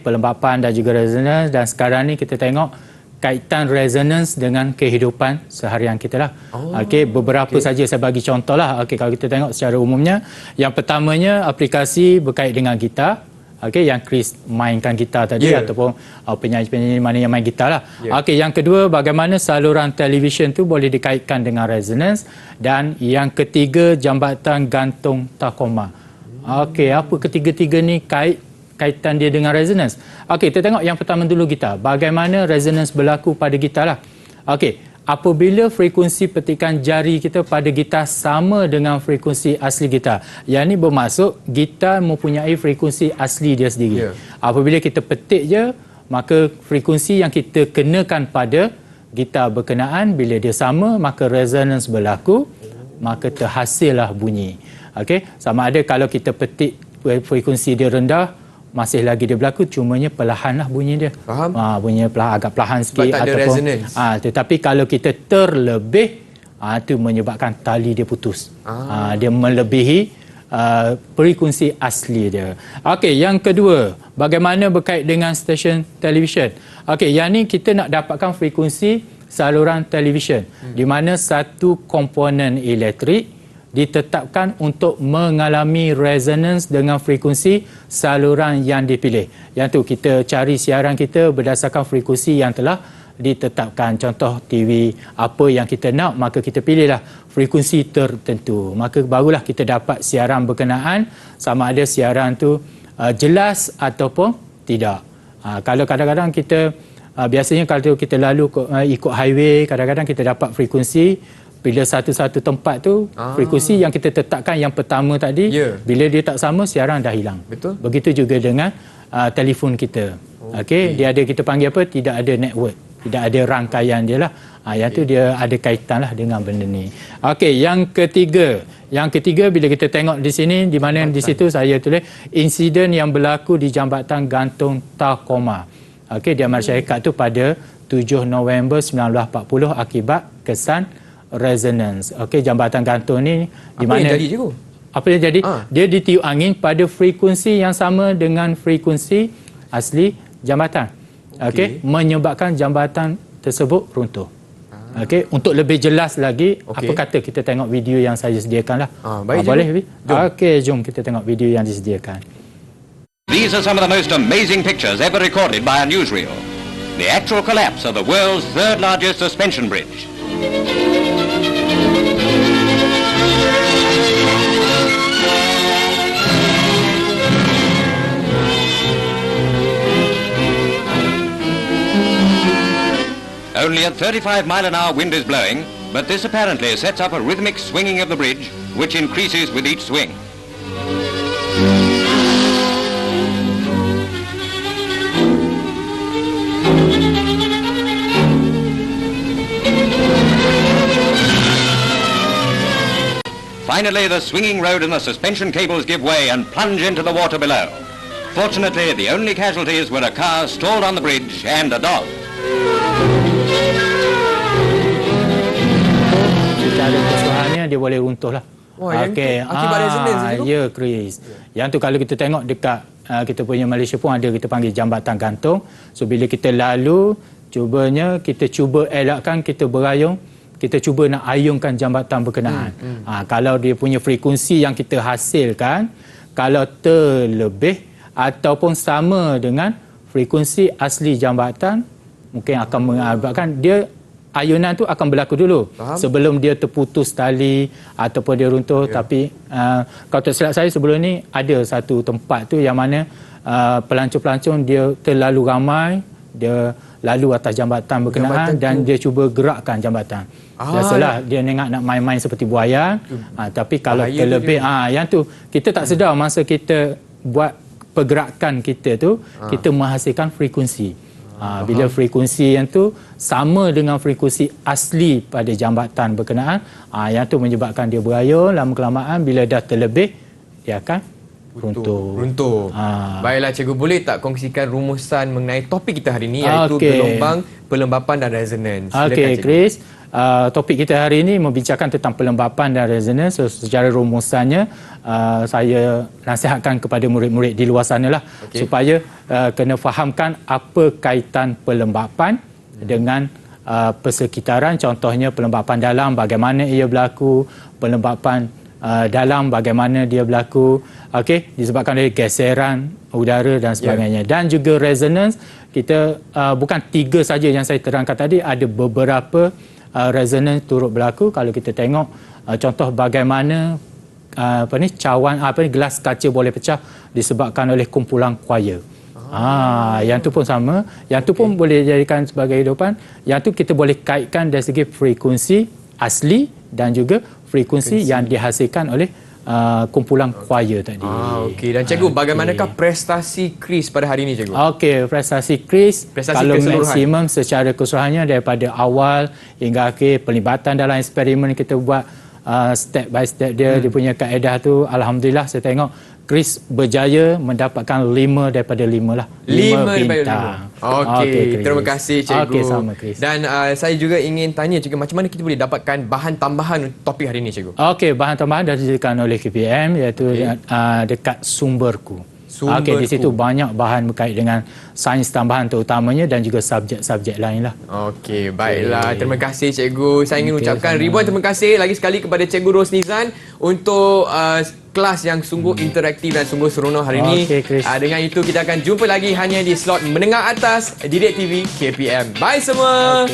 C: pelembapan dan juga resonance, dan sekarang ni kita tengok kaitan resonance dengan kehidupan seharian kita lah. Okey, beberapa saja saya bagi contoh lah. Okey, kalau kita tengok secara umumnya, yang pertamanya aplikasi berkait dengan gitar. Okey, yang Chris mainkan gitar tadi ataupun penyanyi-penyanyi mana yang main gitar lah. Okey, yang kedua, bagaimana saluran televisyen tu boleh dikaitkan dengan resonance, dan yang ketiga, jambatan gantung takoma. Okey, apa ketiga-tiga ni kaitan dia dengan resonance? Okey, kita tengok yang pertama dulu gitar. Bagaimana resonance berlaku pada gitar lah. Okey, apabila frekuensi petikan jari kita pada gitar sama dengan frekuensi asli gitar. Yang ni bermaksud gitar mempunyai frekuensi asli dia sendiri. Apabila kita petik je, maka frekuensi yang kita kenakan pada gitar berkenaan, bila dia sama, maka resonance berlaku, maka terhasillah bunyi. Okey, sama ada kalau kita petik frekuensi dia rendah, masih lagi dia berlaku, cumanya perlahanlah bunyi dia.
B: Faham?
C: Bunyinya agak perlahan sikit.
B: Sebab tak ada resonance.
C: Tetapi kalau kita terlebih, itu menyebabkan tali dia putus. Dia melebihi frekuensi asli dia. Okey, yang kedua, bagaimana berkait dengan stesen televisyen? Okey, yang ni kita nak dapatkan frekuensi saluran televisyen, di mana satu komponen elektrik ditetapkan untuk mengalami resonance dengan frekuensi saluran yang dipilih. Yang tu kita cari siaran kita berdasarkan frekuensi yang telah ditetapkan. Contoh TV, apa yang kita nak, maka kita pilihlah frekuensi tertentu. Maka barulah kita dapat siaran berkenaan, sama ada siaran tu jelas ataupun tidak. Kalau kadang-kadang kita biasanya kalau kita lalu ikut highway, kadang-kadang kita dapat frekuensi bila satu-satu tempat tu frekuensi yang kita tetapkan yang pertama tadi, bila dia tak sama siaran dah hilang.
B: Betul.
C: Begitu juga dengan telefon kita. Okey, dia ada kita panggil apa? Tidak ada network, tidak ada rangkaian dia lah. Yang tu dia ada kaitan lah dengan benda ni. Okey, yang ketiga bila kita tengok di sini, di mana di situ saya tulis insiden yang berlaku di Jambatan Gantung Tacoma. Okey, di masyarakat tu pada 7 November 1940 akibat kesan resonance. Okey, jambatan gantung ni di mana
B: apa yang jadi, cikgu?
C: Apa yang jadi? Dia ditiup angin pada frekuensi yang sama dengan frekuensi asli jambatan. Okey, menyebabkan jambatan tersebut runtuh. Okey, untuk lebih jelas lagi, apa kata kita tengok video yang saya sediakan lah.
B: Baik,
C: boleh? Okey, jom kita tengok video yang disediakan.
D: These are some of the most amazing pictures ever recorded by a newsreel. The actual collapse of the world's third largest suspension bridge. Only a 35-mile-an-hour wind is blowing, but this apparently sets up a rhythmic swinging of the bridge, which increases with each swing. Finally, the swinging road and the suspension cables give way and plunge into the water below. Fortunately, the only casualties were a car stalled on the bridge and a dog.
C: Secara keseluruhannya dia boleh runtuh lah.
B: Okey, akibat resonance tu?
C: Ya, Chris. Yang tu kalau kita tengok dekat kita punya Malaysia pun ada kita panggil jambatan gantung. So bila kita lalu, kita cuba elakkan, kita berayung, kita cuba nak ayungkan jambatan berkenaan. Kalau dia punya frekuensi yang kita hasilkan, kalau terlebih ataupun sama dengan frekuensi asli jambatan, mungkin akan mengakibatkan dia ayunan tu akan berlaku dulu. Sebelum dia terputus tali ataupun dia runtuh. Tapi kalau tak silap saya sebelum ni ada satu tempat tu yang mana pelancong-pelancong dia terlalu ramai, dia lalu atas jambatan berkenaan dan dia cuba gerakkan jambatan. Biasalah dia nak main-main seperti buaya. Tapi kalau terlebih yang tu kita tak sedar masa kita buat pergerakan kita tu, kita menghasilkan frekuensi. Bila frekuensi yang tu sama dengan frekuensi asli pada jambatan berkenaan, yang tu menyebabkan dia berayun, lama-kelamaan bila dah terlebih dia akan runtuh.
B: Baiklah cikgu, boleh tak kongsikan rumusan mengenai topik kita hari ini, iaitu gelombang, pelembapan dan resonans.
C: Okey, Chris. Topik kita hari ini membincangkan tentang pelembapan dan resonans. So, secara rumusannya saya nasihatkan kepada murid-murid di luar sana lah supaya kena fahamkan apa kaitan pelembapan dengan persekitaran. Contohnya pelembapan dalam, bagaimana ia berlaku, pelembapan dalam bagaimana dia berlaku, disebabkan dari geseran udara dan sebagainya. Dan juga resonance, kita bukan 3 saja yang saya terangkan tadi, ada beberapa resonance turut berlaku. Kalau kita tengok contoh bagaimana gelas kaca boleh pecah disebabkan oleh kumpulan kuaya. Yang tu pun sama, yang tu pun boleh dijadikan sebagai hidupan. Yang tu kita boleh kaitkan dari segi frekuensi asli dan juga frekuensi yang dihasilkan oleh kumpulan kuaya tadi.
B: Okey, dan cikgu, bagaimanakah prestasi Chris pada hari ini, cikgu?
C: Okey, prestasi Chris kalau maksimum secara keseluruhannya daripada awal hingga akhir, pelibatan dalam eksperimen kita buat step by step dia punya kaedah tu, alhamdulillah saya tengok Chris berjaya mendapatkan 5 daripada 5 lah.
B: 5 bintang. Okey, terima kasih cikgu.
C: Okey, sama Chris.
B: Dan saya juga ingin tanya cikgu, macam mana kita boleh dapatkan bahan tambahan topik hari ini, cikgu?
C: Okey, bahan tambahan dah disediakan oleh KPM, iaitu dekat Sumberku. Okey, di situ banyak bahan berkait dengan sains tambahan terutamanya dan juga subjek-subjek lain lah. Okey,
B: baiklah. Terima kasih cikgu. Saya ingin ucapkan ribuan terima kasih lagi sekali kepada Cikgu Rosnizan untuk kelas yang sungguh interaktif dan sungguh seronok hari ini. Dengan itu kita akan jumpa lagi hanya di slot menengah atas Didik TV KPM. Bye semua.